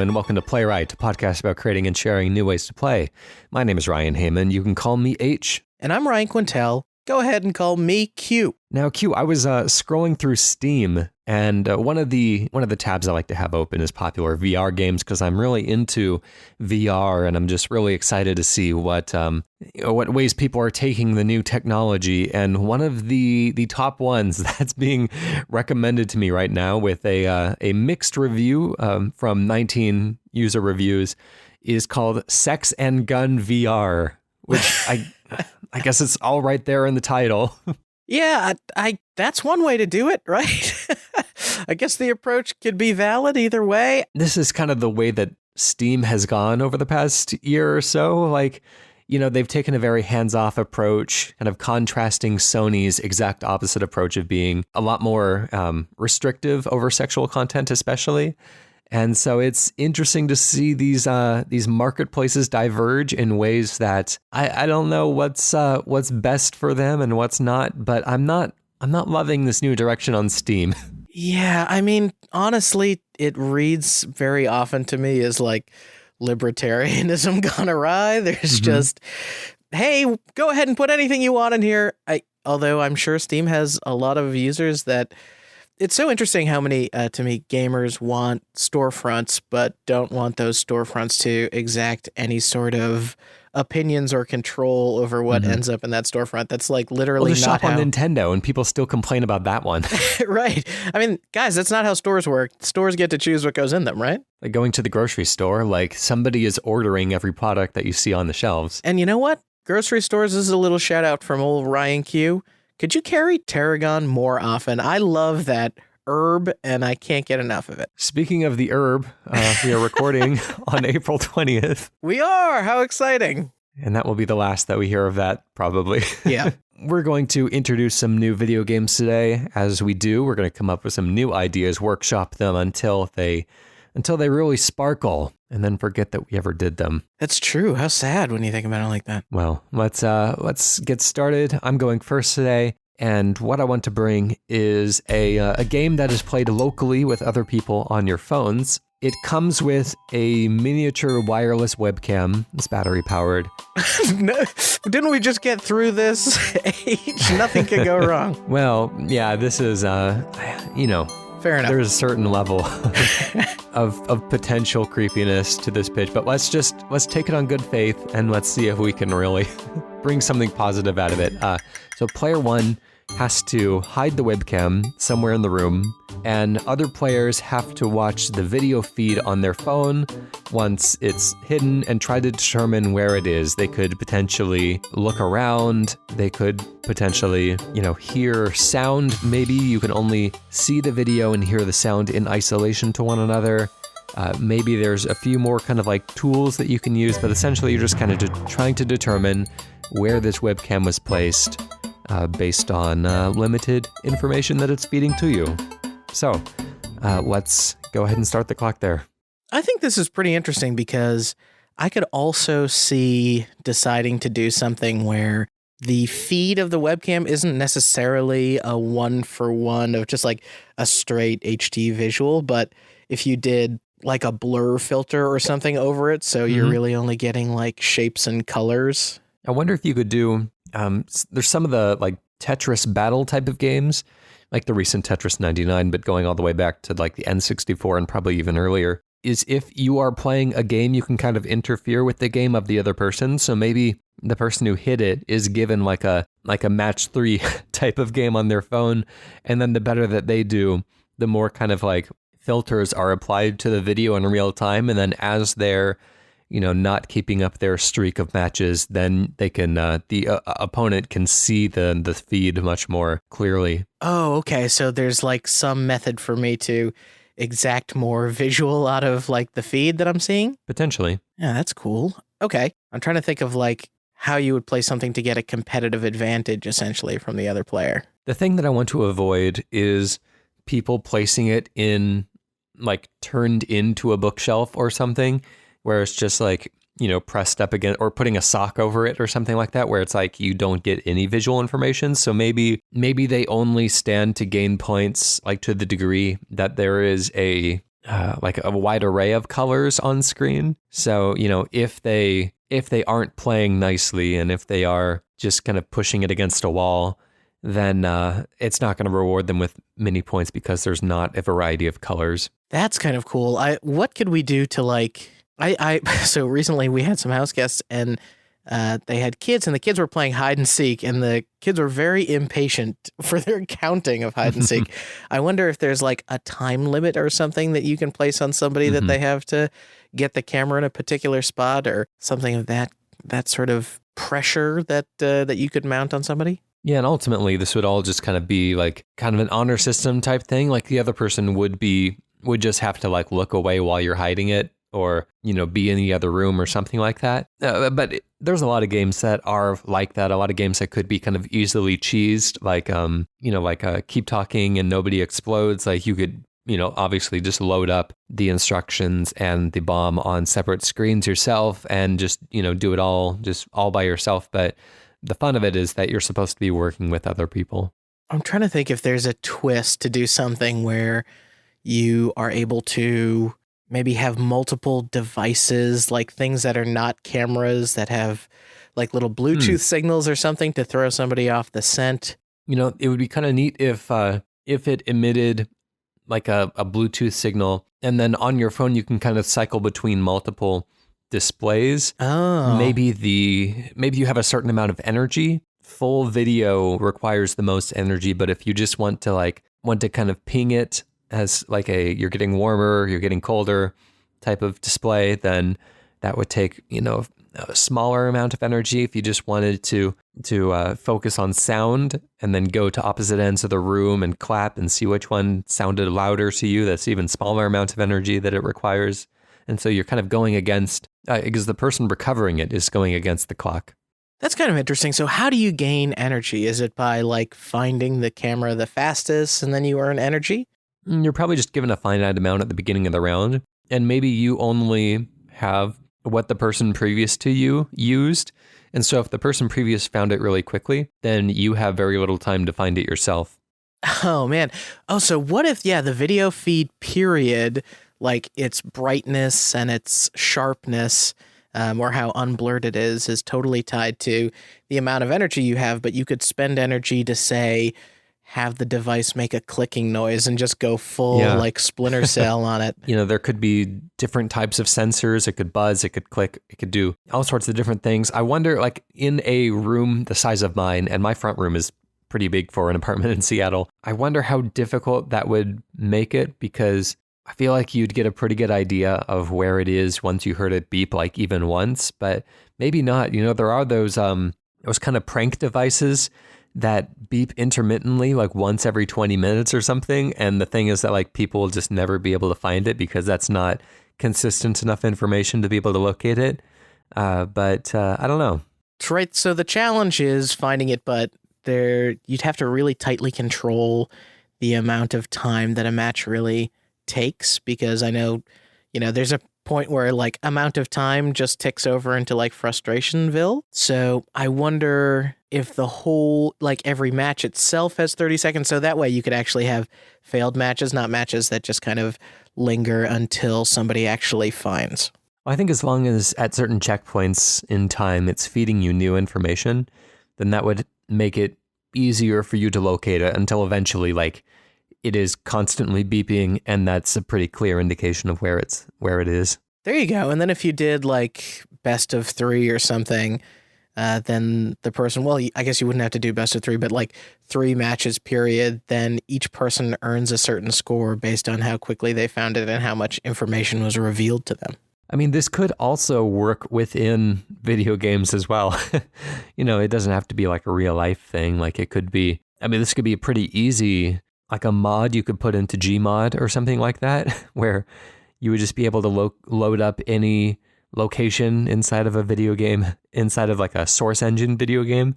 and welcome to Playwright, a podcast about creating and sharing new ways to play. My name is Ryan Hamann. You can call me H. And I'm Ryan Quintal. Go ahead and call me Q. Now, Q, I was scrolling through Steam, and one of the tabs I like to have open is popular VR games because I'm really into VR, and I'm just really excited to see what ways people are taking the new technology. And one of the top ones that's being recommended to me right now with a mixed review from 19 user reviews is called Sex and Gun VR, which I guess it's all right there in the title. Yeah, I that's one way to do it, right? I guess the approach could be valid either way. This is kind of the way that Steam has gone over the past year or so. Like, you know, they've taken a very hands-off approach, kind of contrasting Sony's exact opposite approach of being a lot more restrictive over sexual content, especially. And so it's interesting to see these marketplaces diverge in ways that I don't know what's best for them and what's not, but I'm not loving this new direction on Steam. Yeah, I mean, honestly, it reads very often to me as like libertarianism gone awry. There's just, hey, go ahead and put anything you want in here. Although I'm sure Steam has a lot of users that. It's so interesting how many, to me, gamers want storefronts, but don't want those storefronts to exact any sort of opinions or control over what ends up in that storefront. That's like literally just not shop on Nintendo, and people still complain about that one. Right. I mean, guys, that's not how stores work. Stores get to choose what goes in them, right? Like going to the grocery store, like somebody is ordering every product that you see on the shelves. And you know what? Grocery stores, this is a little shout out from old Ryan Q. Could you carry tarragon more often? I love that herb, and I can't get enough of it. Speaking of the herb, we are recording on April 20th. We are! How exciting! And that will be the last that we hear of that, probably. Yeah. We're going to introduce some new video games today. As we do, we're going to come up with some new ideas, workshop them until they really sparkle, and then forget that we ever did them. That's true. How sad when you think about it like that. Well, let's get started. I'm going first today, and what I want to bring is a game that is played locally with other people on your phones. It comes with a miniature wireless webcam. It's battery powered. No, didn't we just get through this? Nothing could go wrong. Well, yeah, this is, Fair enough. There's a certain level of potential creepiness to this pitch, but let's take it on good faith and let's see if we can really bring something positive out of it. So player one has to hide the webcam somewhere in the room, and other players have to watch the video feed on their phone once it's hidden and try to determine where it is. They could potentially look around. They could potentially, hear sound. Maybe you can only see the video and hear the sound in isolation to one another. Maybe there's a few more kind of like tools that you can use, but essentially you're just kind of trying to determine where this webcam was placed based on limited information that it's feeding to you. So let's go ahead and start the clock there. I think this is pretty interesting because I could also see deciding to do something where the feed of the webcam isn't necessarily a one-for-one of just like a straight HD visual, but if you did like a blur filter or something over it, so you're really only getting like shapes and colors. I wonder if you could do, there's some of the like Tetris battle type of games, like the recent Tetris 99, but going all the way back to like the N64 and probably even earlier, is if you are playing a game, you can kind of interfere with the game of the other person. So maybe the person who hit it is given like a match 3 type of game on their phone. And then the better that they do, the more kind of like filters are applied to the video in real time. And then as they're, not keeping up their streak of matches, then they can, the opponent can see the feed much more clearly. Oh, okay. So there's like some method for me to exact more visual out of like the feed that I'm seeing? Potentially. Yeah, that's cool. Okay. I'm trying to think of like how you would play something to get a competitive advantage essentially from the other player. The thing that I want to avoid is people placing it in like turned into a bookshelf or something where it's just like, pressed up again, or putting a sock over it or something like that, where it's like you don't get any visual information. So maybe they only stand to gain points like to the degree that there is a like a wide array of colors on screen. So, if they aren't playing nicely and if they are just kind of pushing it against a wall, then it's not going to reward them with many points because there's not a variety of colors. That's kind of cool. What could we do to like, so recently we had some house guests and they had kids and the kids were playing hide and seek and the kids were very impatient for their counting of hide and seek. I wonder if there's like a time limit or something that you can place on somebody that they have to get the camera in a particular spot or something of that sort of pressure that you could mount on somebody. Yeah, and ultimately this would all just kind of be like kind of an honor system type thing. Like the other person would just have to like look away while you're hiding it or, be in the other room or something like that. But there's a lot of games that are like that. A lot of games that could be kind of easily cheesed, like keep talking and nobody explodes. Like you could, obviously just load up the instructions and the bomb on separate screens yourself and just, do it all by yourself. But the fun of it is that you're supposed to be working with other people. I'm trying to think if there's a twist to do something where you are able to maybe have multiple devices, like things that are not cameras that have like little Bluetooth signals or something to throw somebody off the scent. It would be kind of neat if it emitted like a Bluetooth signal and then on your phone you can kind of cycle between multiple displays. Oh. Maybe you have a certain amount of energy. Full video requires the most energy, but if you just want to kind of ping it as like you're getting warmer, you're getting colder type of display, then that would take, a smaller amount of energy. If you just wanted to focus on sound and then go to opposite ends of the room and clap and see which one sounded louder to you, that's even smaller amount of energy that it requires. And so you're kind of going against, because the person recovering it is going against the clock. That's kind of interesting. So how do you gain energy? Is it by like finding the camera the fastest and then you earn energy? You're probably just given a finite amount at the beginning of the round. And maybe you only have what the person previous to you used. And so if the person previous found it really quickly, then you have very little time to find it yourself. Oh, man. Oh, so what if, the video feed period, like its brightness and its sharpness, or how unblurred it is totally tied to the amount of energy you have, but you could spend energy to say, have the device make a clicking noise and just go full like Splinter Cell on it. There could be different types of sensors. It could buzz, it could click, it could do all sorts of different things. I wonder, like in a room the size of mine, and my front room is pretty big for an apartment in Seattle, I wonder how difficult that would make it, because I feel like you'd get a pretty good idea of where it is once you heard it beep like even once, but maybe not. There are those kind of prank devices that beep intermittently, like once every 20 minutes or something. And the thing is that like people will just never be able to find it because that's not consistent enough information to be able to locate it. But I don't know. That's right. So the challenge is finding it, but you'd have to really tightly control the amount of time that a match really takes, because I know, there's a point where like amount of time just ticks over into like frustrationville. So I wonder if the whole, like every match itself has 30 seconds. So that way you could actually have failed matches, not matches that just kind of linger until somebody actually finds. I think as long as at certain checkpoints in time, it's feeding you new information, then that would make it easier for you to locate it until eventually like it is constantly beeping, and that's a pretty clear indication of where it is. There you go. And then if you did like best of 3 or something, then the person, well, I guess you wouldn't have to do best of 3, but like 3 matches period, then each person earns a certain score based on how quickly they found it and how much information was revealed to them. I mean, this could also work within video games as well. It doesn't have to be like a real life thing. Like it could be, this could be a pretty easy, like a mod you could put into Gmod or something like that, where you would just be able to load up any location inside of a video game, inside of like a source engine video game,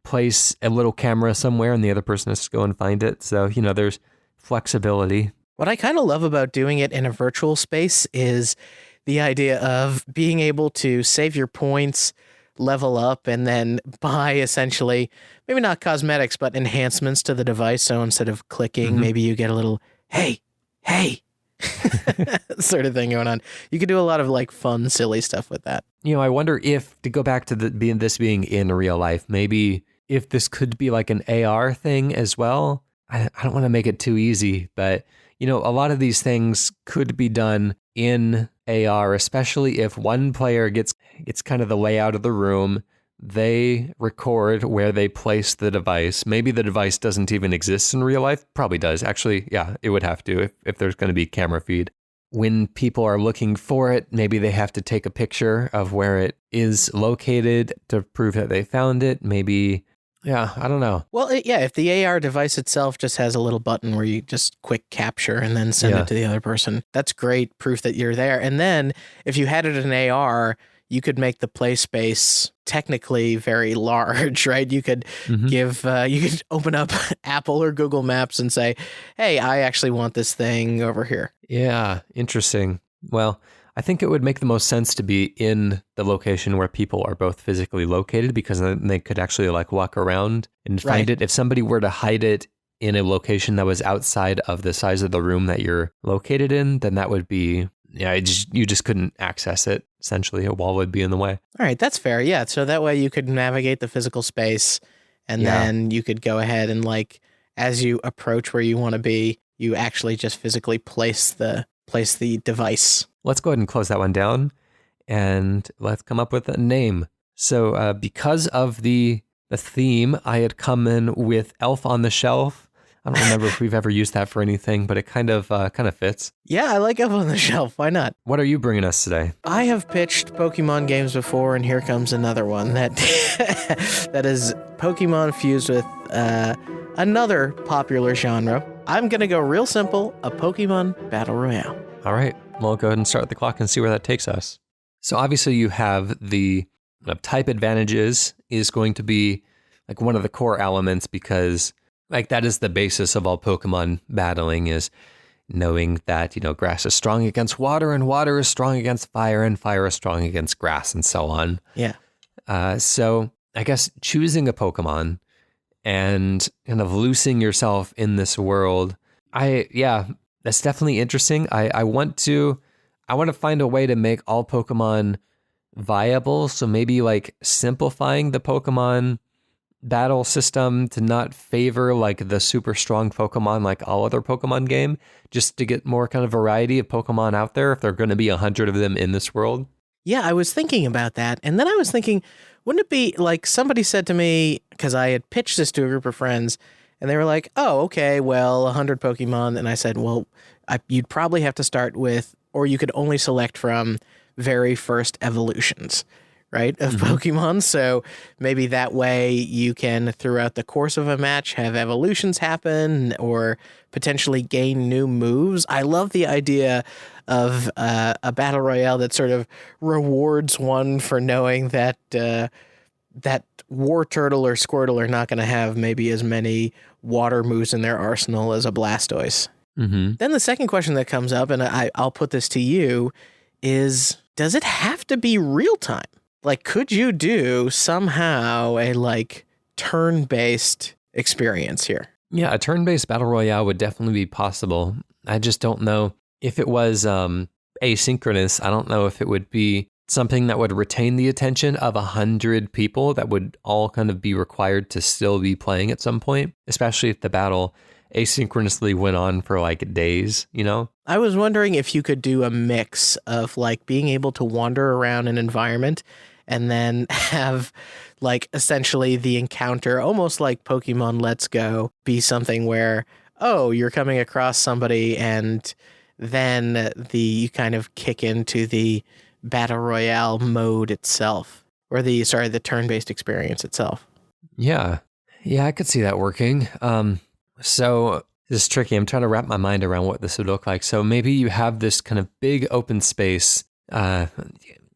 place a little camera somewhere and the other person has to go and find it. So, there's flexibility. What I kind of love about doing it in a virtual space is the idea of being able to save your points, level up, and then buy essentially, maybe not cosmetics, but enhancements to the device. So instead of clicking, maybe you get a little, hey, sort of thing going on. You could do a lot of like fun, silly stuff with that. I wonder if, to go back to this being in real life, maybe if this could be like an AR thing as well. I don't want to make it too easy, but a lot of these things could be done in AR, especially if one player gets kind of the layout of the room. They record where they place the device. Maybe the device doesn't even exist in real life. Probably does. Actually, yeah, it would have to if there's going to be camera feed. When people are looking for it, maybe they have to take a picture of where it is located to prove that they found it. Maybe, yeah, I don't know. Well, if the AR device itself just has a little button where you just quick capture and then send it to the other person, that's great proof that you're there. And then if you had it in AR, you could make the play space technically very large, right? You could you could open up Apple or Google Maps and say, hey, I actually want this thing over here. Yeah, interesting. Well, I think it would make the most sense to be in the location where people are both physically located, because then they could actually like walk around and find it. If somebody were to hide it in a location that was outside of the size of the room that you're located in, then that would be, you just couldn't access it. Essentially, a wall would be in the way. All right, that's fair. Yeah, so that way you could navigate the physical space, and then you could go ahead and like, as you approach where you want to be, you actually just physically place the device. Let's go ahead and close that one down, and let's come up with a name. So because of the theme, I had come in with Elf on the Shelf. I don't remember if we've ever used that for anything, but it kind of fits. Yeah, I like Elf on the Shelf. Why not? What are you bringing us today? I have pitched Pokemon games before, and here comes another one that that is Pokemon fused with another popular genre. I'm going to go real simple, a Pokemon Battle Royale. All right, we'll go ahead and start the clock and see where that takes us. So obviously you have the type advantages is going to be like one of the core elements, because like that is the basis of all Pokemon battling, is knowing that, grass is strong against water, and water is strong against fire, and fire is strong against grass, and so on. Yeah. So I guess choosing a Pokemon and kind of loosing yourself in this world, that's definitely interesting. I want to find a way to make all Pokemon viable. So maybe like simplifying the Pokemon battle system to not favor like the super strong Pokemon like all other Pokemon game, just to get more kind of variety of Pokemon out there if there are going to be 100 of them in this world. Yeah, I was thinking about that. And then I was thinking, wouldn't it be like somebody said to me, because I had pitched this to a group of friends, and they were like, oh, okay, well, 100 Pokemon. And I said, well, you'd probably have to start with, or you could only select from very first evolutions, right, of Pokemon. So maybe that way you can, throughout the course of a match, have evolutions happen or potentially gain new moves. I love the idea of a battle royale that sort of rewards one for knowing that that War Turtle or Squirtle are not going to have maybe as many water moves in their arsenal as a Blastoise. Then the second question that comes up, and I'll put this to you, is does it have to be real time? Like, could you do somehow a like turn-based experience here? Yeah, a turn-based battle royale would definitely be possible. I just don't know if it was asynchronous. I don't know if it would be something that would retain the attention of 100 people that would all kind of be required to still be playing at some point, especially if the battle asynchronously went on for like days, I was wondering if you could do a mix of like being able to wander around an environment and then have like essentially the encounter, almost like Pokemon Let's Go, be something where, oh, you're coming across somebody and then you kind of kick into the battle royale mode itself, or the turn-based experience itself. Yeah, I could see that working. So this is tricky. I'm trying to wrap my mind around what this would look like. So maybe you have this kind of big open space,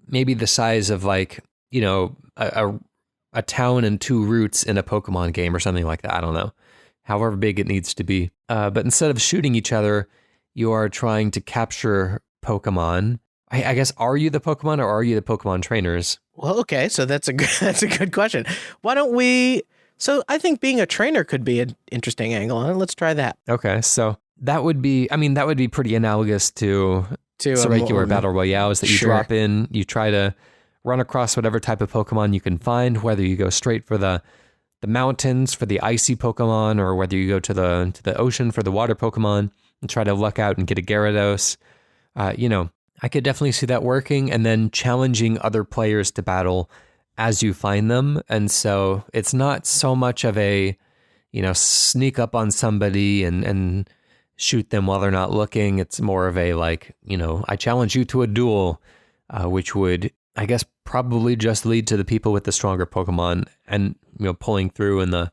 maybe the size of like, a town and 2 routes in a Pokemon game or something like that. I don't know, however big it needs to be. But instead of shooting each other, you are trying to capture Pokemon. I guess, are you the Pokemon or are you the Pokemon trainers? Well, okay, so that's a good question. Why don't we... So I think being a trainer could be an interesting angle on it. Let's try that. Okay, so that would be pretty analogous to a regular battle royale, is that you drop in, you try to run across whatever type of Pokemon you can find, whether you go straight for the mountains for the icy Pokemon, or whether you go to the ocean for the water Pokemon and try to luck out and get a Gyarados. I could definitely see that working, and then challenging other players to battle as you find them. And so it's not so much of a, sneak up on somebody and shoot them while they're not looking. It's more of a I challenge you to a duel, which would, I guess, probably just lead to the people with the stronger Pokemon and pulling through in the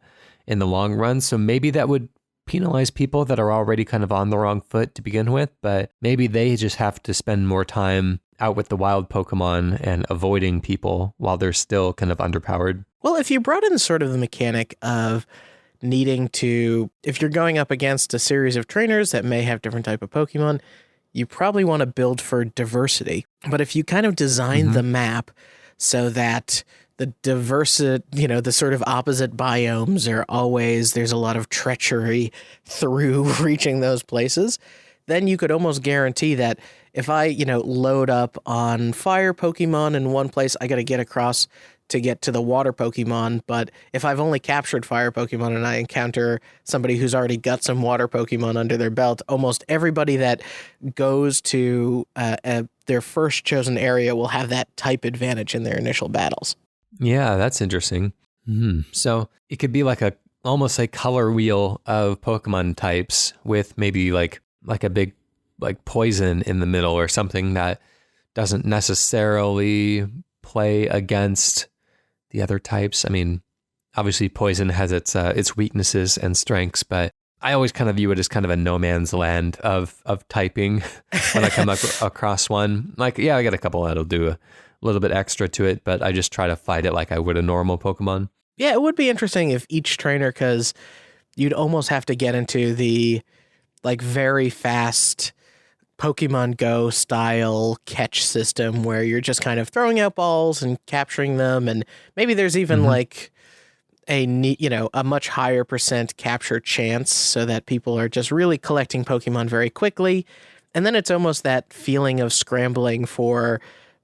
long run. So maybe that would penalize people that are already kind of on the wrong foot to begin with, but maybe they just have to spend more time out with the wild Pokemon and avoiding people while they're still kind of underpowered. Well, if you brought in sort of the mechanic of needing to, if you're going up against a series of trainers that may have different type of Pokemon, you probably want to build for diversity. But if you kind of design the map so that the diversity, the sort of opposite biomes are always, there's a lot of treachery through reaching those places, then you could almost guarantee that if I, load up on fire Pokemon in one place, I got to get across to get to the water Pokemon. But if I've only captured fire Pokemon and I encounter somebody who's already got some water Pokemon under their belt, almost everybody that goes to their first chosen area will have that type advantage in their initial battles. Yeah, that's interesting. So it could be almost a color wheel of Pokemon types with maybe like a big poison in the middle or something that doesn't necessarily play against the other types. I mean, obviously poison has its weaknesses and strengths, but I always kind of view it as kind of a no man's land of typing when I come across one. I got a couple that'll do a little bit extra to it, but I just try to fight it like I would a normal Pokemon. Yeah, it would be interesting if each trainer, because you'd almost have to get into the very fast Pokemon Go style catch system where you're just kind of throwing out balls and capturing them, and maybe there's even a much higher % capture chance so that people are just really collecting Pokemon very quickly. And then it's almost that feeling of scrambling for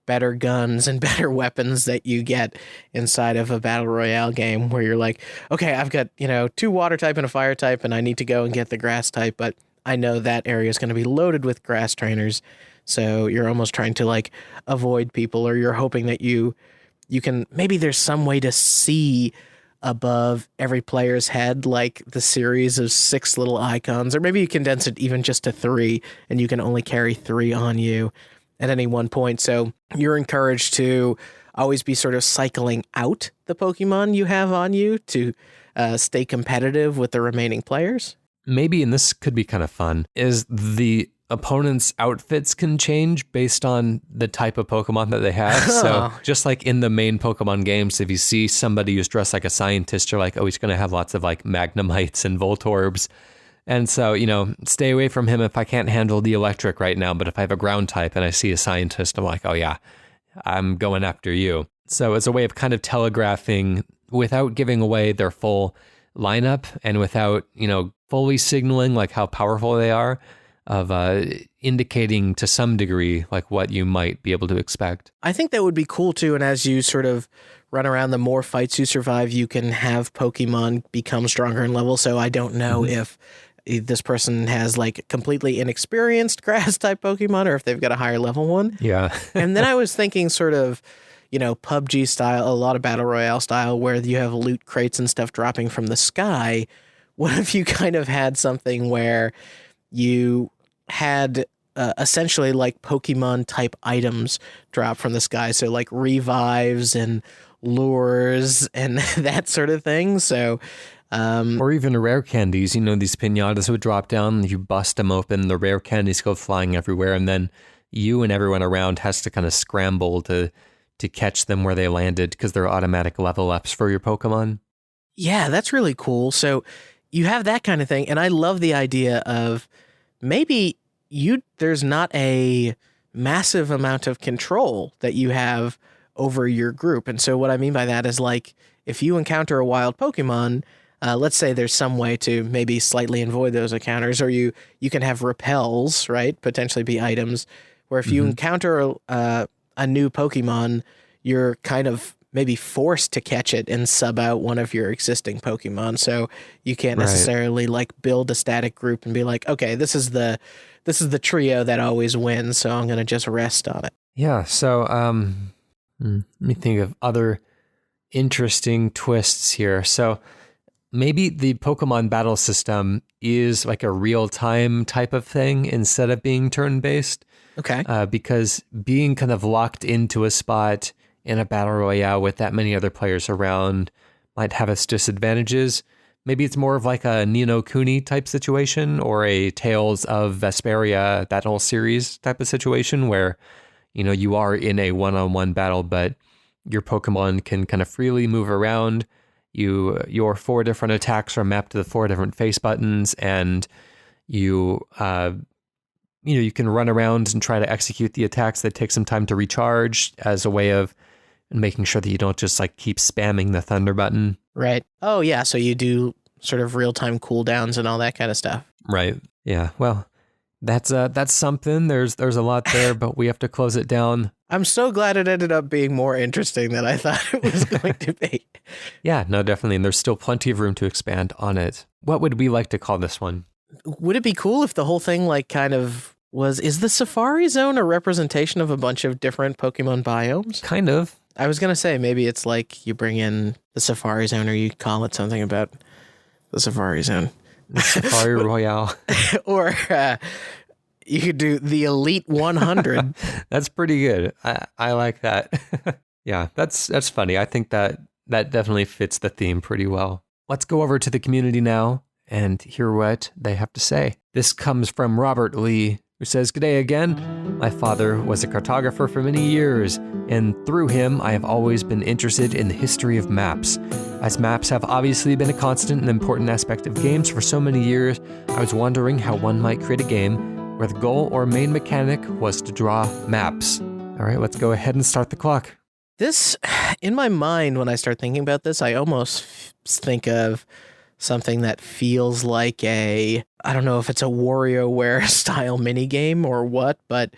better guns and better weapons that you get inside of a battle royale game where you're like, okay, I've got, 2 water type and a fire type, and I need to go and get the grass type, but I know that area is going to be loaded with grass trainers. So you're almost trying to avoid people, or you're hoping that you can, maybe there's some way to see above every player's head, the series of 6 little icons, or maybe you condense it even just to 3 and you can only carry 3 on you at any one point. So you're encouraged to always be sort of cycling out the Pokemon you have on you to stay competitive with the remaining players. Maybe, and this could be kind of fun, is the opponent's outfits can change based on the type of Pokemon that they have. So just like in the main Pokemon games, if you see somebody who's dressed like a scientist, you're like, oh, he's going to have lots of Magnemites and Voltorbs. And so, stay away from him if I can't handle the electric right now. But if I have a ground type and I see a scientist, I'm like, oh yeah, I'm going after you. So it's a way of kind of telegraphing without giving away their full lineup and without, fully signaling how powerful they are, of indicating to some degree what you might be able to expect. I think that would be cool too. And as you sort of run around, the more fights you survive, you can have Pokemon become stronger in level. So I don't know if this person has completely inexperienced grass type Pokemon or if they've got a higher level one. Yeah. And then I was thinking sort of, PUBG style, a lot of battle royale style, where you have loot crates and stuff dropping from the sky. What if you kind of had something where you had essentially Pokemon type items drop from the sky? So revives and lures and that sort of thing. So, or even rare candies, these pinatas would drop down, you bust them open, the rare candies go flying everywhere. And then you and everyone around has to kind of scramble to catch them where they landed because they're automatic level ups for your Pokemon. Yeah, that's really cool. So you have that kind of thing. And I love the idea of maybe there's not a massive amount of control that you have over your group. And so what I mean by that is if you encounter a wild Pokemon, let's say there's some way to maybe slightly avoid those encounters, or you can have repels, right? Potentially be items where if you encounter a new Pokemon, you're kind of maybe forced to catch it and sub out one of your existing Pokemon. So you can't necessarily like build a static group and be like, okay, this is the trio that always wins, so I'm going to just rest on it. Yeah, so let me think of other interesting twists here. So maybe the Pokemon battle system is like a real-time type of thing instead of being turn-based. Okay. Because being kind of locked into a spot in a battle royale with that many other players around might have its disadvantages. Maybe it's more of like a Ni no Kuni type situation or a Tales of Vesperia, that whole series type of situation where, you are in a one-on-one battle, but your Pokemon can kind of freely move around. Your 4 different attacks are mapped to the 4 different face buttons, and you can run around and try to execute the attacks that take some time to recharge as a way of making sure that you don't just like keep spamming the thunder button. Right. Oh yeah, so you do sort of real-time cooldowns and all that kind of stuff. Right. Yeah. Well, that's something. There's a lot there, but we have to close it down. I'm so glad it ended up being more interesting than I thought it was going to be. Yeah, no, definitely. And there's still plenty of room to expand on it. What would we like to call this one? Would it be cool if the whole thing like kind of is the Safari Zone a representation of a bunch of different Pokemon biomes? Kind of. I was going to say, maybe it's like you bring in the Safari Zone, or you call it something about the Safari Zone. The Safari Royale. Or you could do the Elite 100. That's pretty good. I like that. Yeah, that's funny. I think that definitely fits the theme pretty well. Let's go over to the community now and hear what they have to say. This comes from Robert Lee, who says, "G'day again. My father was a cartographer for many years, and through him, I have always been interested in the history of maps. As maps have obviously been a constant and important aspect of games for so many years, I was wondering how one might create a game where the goal or main mechanic was to draw maps." All right, let's go ahead and start the clock. This, in my mind, when I start thinking about this, I almost think of something that feels like I don't know if it's a WarioWare style minigame or what, but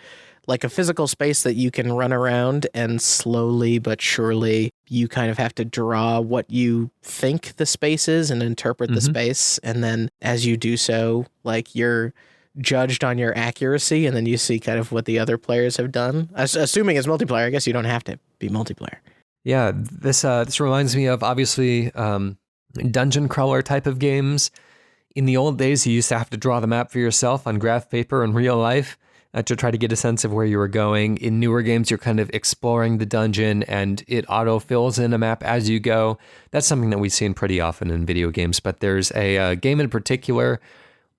like a physical space that you can run around and slowly but surely you kind of have to draw what you think the space is and interpret the space. And then as you do so, like you're judged on your accuracy, and then you see kind of what the other players have done. Assuming it's multiplayer, I guess you don't have to be multiplayer. Yeah, this reminds me of obviously dungeon crawler type of games. In the old days, you used to have to draw the map for yourself on graph paper in real life to try to get a sense of where you were going. In newer games, you're kind of exploring the dungeon and it auto-fills in a map as you go. That's something that we've seen pretty often in video games, but there's a game in particular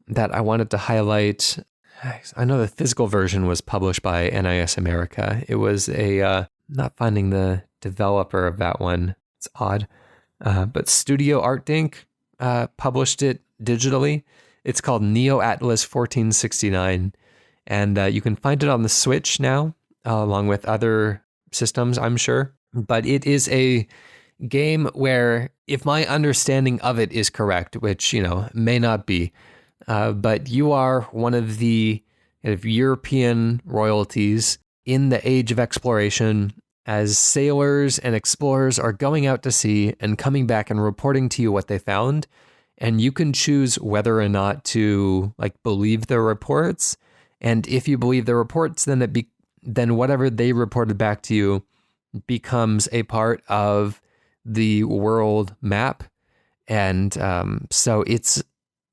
that I wanted to highlight. I know the physical version was published by NIS America. It was not finding the developer of that one. It's odd. But Studio Art Inc. Published it digitally. It's called Neo Atlas 1469, and you can find it on the Switch now, along with other systems, I'm sure. But it is a game where, if my understanding of it is correct, which, may not be, but you are one of the kind of European royalties in the age of exploration, as sailors and explorers are going out to sea and coming back and reporting to you what they found. And you can choose whether or not to believe their reports. And if you believe their reports, then whatever they reported back to you becomes a part of the world map. And so it's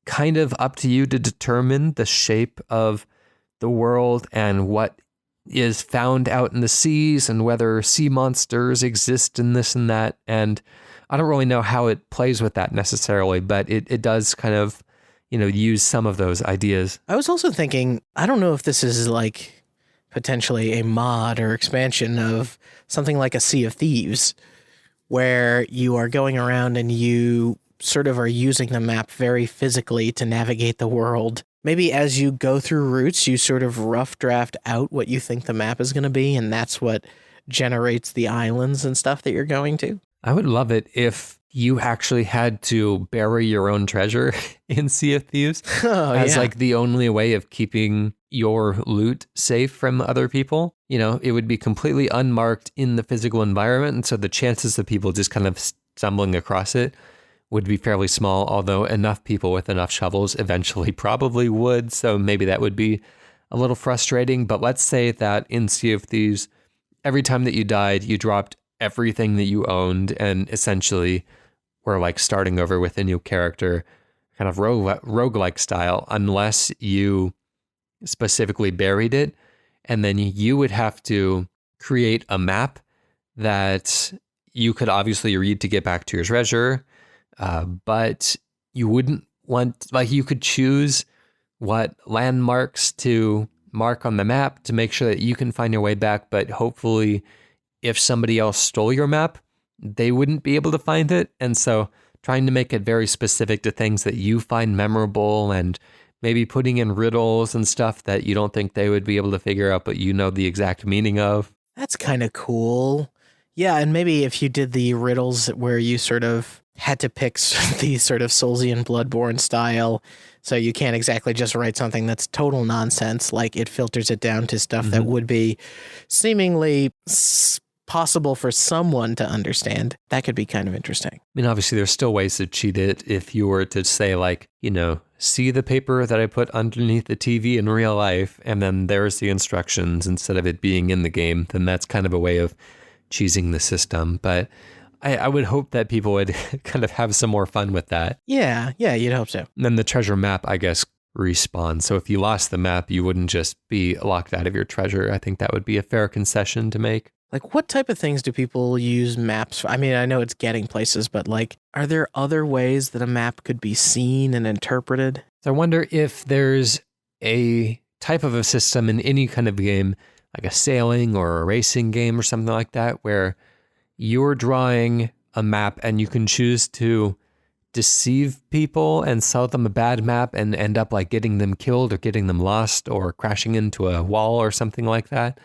kind of up to you to determine the shape of the world and what is found out in the seas and whether sea monsters exist in this and that. And I don't really know how it plays with that necessarily, but it does kind of, use some of those ideas. I was also thinking, I don't know if this is potentially a mod or expansion of something like a Sea of Thieves, where you are going around and you sort of are using the map very physically to navigate the world. Maybe as you go through routes, you sort of rough draft out what you think the map is going to be, and that's what generates the islands and stuff that you're going to. I would love it if you actually had to bury your own treasure in Sea of Thieves as yeah. like the only way of keeping your loot safe from other people. You know, it would be completely unmarked in the physical environment. And so the chances of people just kind of stumbling across it would be fairly small, although enough people with enough shovels eventually probably would. So maybe that would be a little frustrating. But let's say that in Sea of Thieves, every time that you died, you dropped everything that you owned and essentially were like starting over with a new character, kind of roguelike style, unless you specifically buried it. And then you would have to create a map that you could obviously read to get back to your treasure. But you wouldn't want, like, you could choose what landmarks to mark on the map to make sure that you can find your way back. But hopefully, if somebody else stole your map, they wouldn't be able to find it. And so trying to make it very specific to things that you find memorable and maybe putting in riddles and stuff that you don't think they would be able to figure out, but you know the exact meaning of. That's kind of cool. Yeah, and maybe if you did the riddles where you sort of had to pick the sort of Soulsian Bloodborne style, so you can't exactly just write something that's total nonsense, like it filters it down to stuff that would be seemingly possible for someone to understand. That could be kind of interesting. I mean, obviously, there's still ways to cheat it. If you were to say, like, you know, see the paper that I put underneath the TV in real life, and then there's the instructions instead of it being in the game, then that's kind of a way of cheesing the system. But I would hope that people would kind of have some more fun with that. Yeah, you'd hope so. And then the treasure map, I guess, respawns. So if you lost the map, you wouldn't just be locked out of your treasure. I think that would be a fair concession to make. Like, what type of things do people use maps for? I mean, I know it's getting places, but like, are there other ways that a map could be seen and interpreted? So I wonder if there's a type of a system in any kind of game, like a sailing or a racing game or something like that, where you're drawing a map and you can choose to deceive people and sell them a bad map and end up like getting them killed or getting them lost or crashing into a wall or something like that.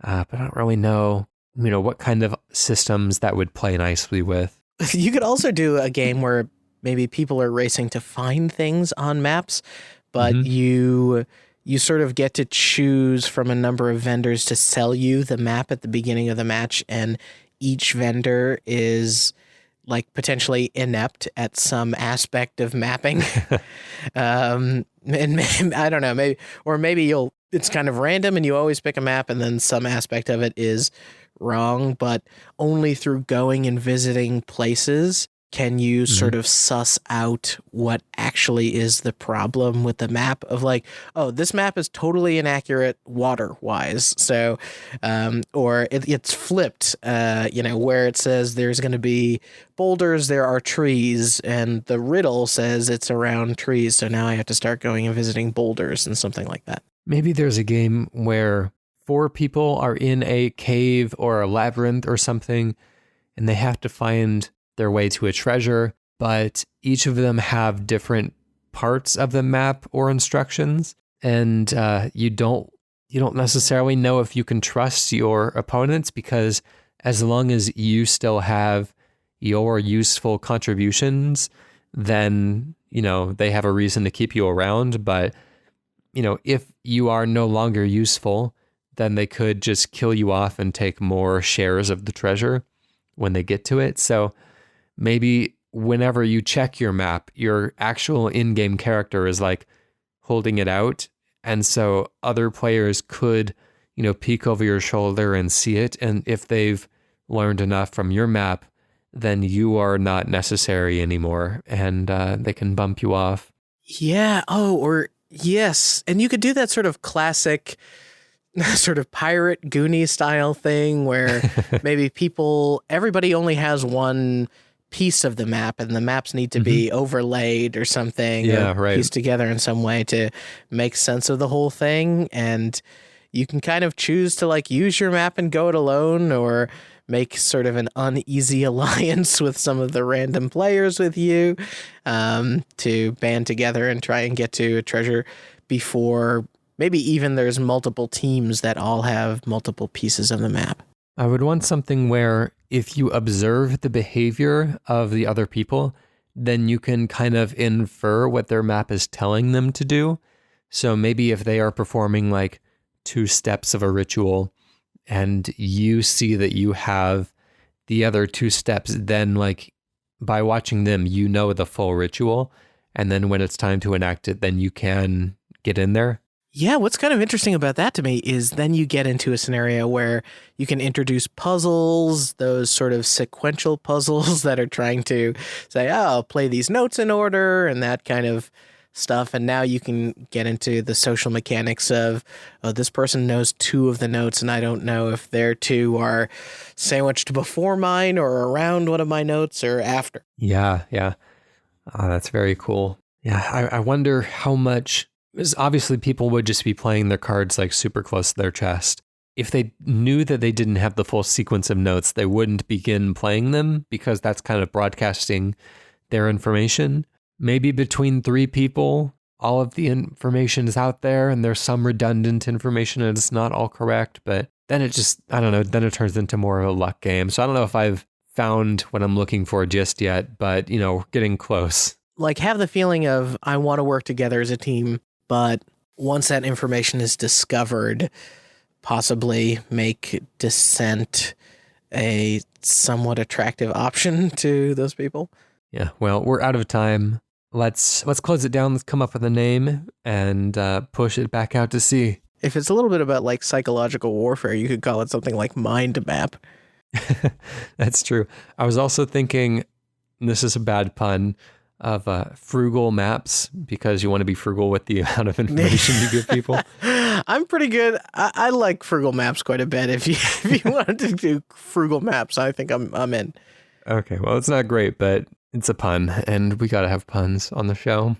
But I don't really know, what kind of systems that would play nicely with. You could also do a game where maybe people are racing to find things on maps, but you sort of get to choose from a number of vendors to sell you the map at the beginning of the match, and each vendor is like potentially inept at some aspect of mapping. And maybe, I don't know, maybe it's kind of random and you always pick a map and then some aspect of it is wrong, but only through going and visiting places can you sort of suss out what actually is the problem with the map of like, oh, this map is totally inaccurate water-wise. So, or it's flipped, where it says there's going to be boulders, there are trees, and the riddle says it's around trees. So now I have to start going and visiting boulders and something like that. Maybe there's a game where 4 people are in a cave or a labyrinth or something, and they have to find their way to a treasure, but each of them have different parts of the map or instructions, and you don't necessarily know if you can trust your opponents, because as long as you still have your useful contributions, then they have a reason to keep you around. But if you are no longer useful, then they could just kill you off and take more shares of the treasure when they get to it. So maybe whenever you check your map, your actual in-game character is like holding it out. And so other players could, peek over your shoulder and see it. And if they've learned enough from your map, then you are not necessary anymore. And they can bump you off. Yeah. Oh, or yes. And you could do that sort of classic sort of pirate Goonie style thing where maybe everybody only has one piece of the map and the maps need to be overlaid or something, pieced together in some way to make sense of the whole thing. And you can kind of choose to like use your map and go it alone, or make sort of an uneasy alliance with some of the random players with you, to band together and try and get to a treasure before maybe even there's multiple teams that all have multiple pieces of the map. I would want something where if you observe the behavior of the other people, then you can kind of infer what their map is telling them to do. So maybe if they are performing like 2 steps of a ritual and you see that you have the other 2 steps, then like by watching them, you know the full ritual. And then when it's time to enact it, then you can get in there. Yeah, what's kind of interesting about that to me is then you get into a scenario where you can introduce puzzles, those sort of sequential puzzles that are trying to say, oh, I'll play these notes in order and that kind of stuff. And now you can get into the social mechanics of, oh, this person knows 2 of the notes and I don't know if their 2 are sandwiched before mine or around one of my notes or after. Yeah. Oh, that's very cool. Yeah, I wonder how much... Because obviously people would just be playing their cards like super close to their chest. If they knew that they didn't have the full sequence of notes, they wouldn't begin playing them because that's kind of broadcasting their information. Maybe between 3 people, all of the information is out there and there's some redundant information and it's not all correct, but then it just, I don't know, then it turns into more of a luck game. So I don't know if I've found what I'm looking for just yet, but getting close. Like have the feeling of I want to work together as a team. But once that information is discovered, possibly make dissent a somewhat attractive option to those people. Yeah, well, we're out of time. Let's close it down. Let's come up with a name and push it back out to sea. If it's a little bit about like psychological warfare, you could call it something like Mind Map. That's true. I was also thinking, and this is a bad pun, of frugal maps, because you want to be frugal with the amount of information you give people. I'm pretty good. I like frugal maps quite a bit. If you wanted to do frugal maps, I think I'm in. Okay, well, it's not great, but it's a pun, and we got to have puns on the show.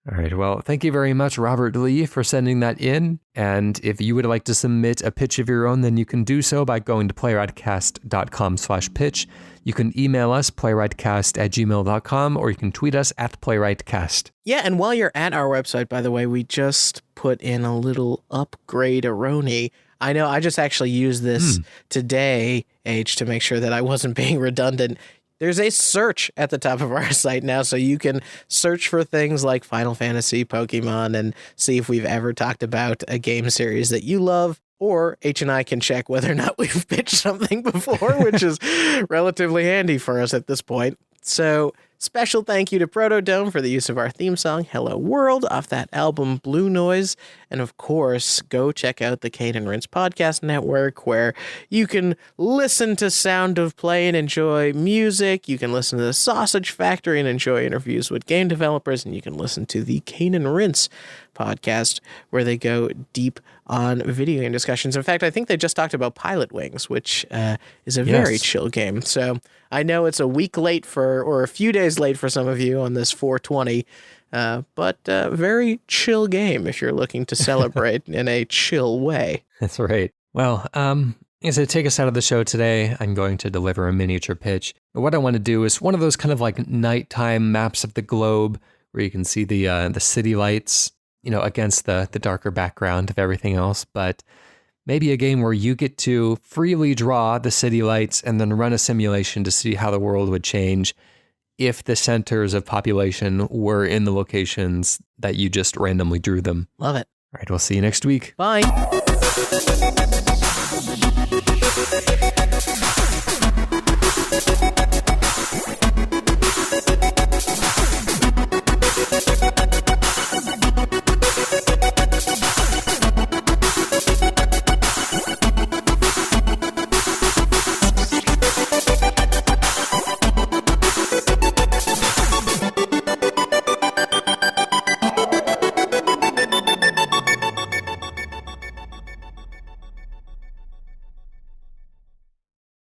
All right, well, thank you very much, Robert Lee, for sending that in. And if you would like to submit a pitch of your own, then you can do so by going to playwrightcast.com/pitch. You can email us, playwrightcast@gmail.com, or you can tweet us at playwrightcast. Yeah, and while you're at our website, by the way, we just put in a little upgrade-a-roni. I know I just actually used this today, H, to make sure that I wasn't being redundant. There's a search at the top of our site now, so you can search for things like Final Fantasy, Pokémon, and see if we've ever talked about a game series that you love. Or H and I can check whether or not we've pitched something before, which is relatively handy for us at this point. So special thank you to Protodome for the use of our theme song, Hello World, off that album Blue Noise. And of course, go check out the Kane and Rince Podcast Network, where you can listen to Sound of Play and enjoy music. You can listen to the Sausage Factory and enjoy interviews with game developers. And you can listen to the Kane and Rince Podcast, where they go deep on video game discussions. In fact, I think they just talked about Pilot Wings, which is a very chill game. So I know it's a week late or a few days late for some of you on this 420, but very chill game if you're looking to celebrate in a chill way. That's right. Well, as I take us out of the show today, I'm going to deliver a miniature pitch. What I want to do is one of those kind of like nighttime maps of the globe where you can see the city lights, against the darker background of everything else, but maybe a game where you get to freely draw the city lights and then run a simulation to see how the world would change if the centers of population were in the locations that you just randomly drew them. Love it. All right, we'll see you next week. Bye.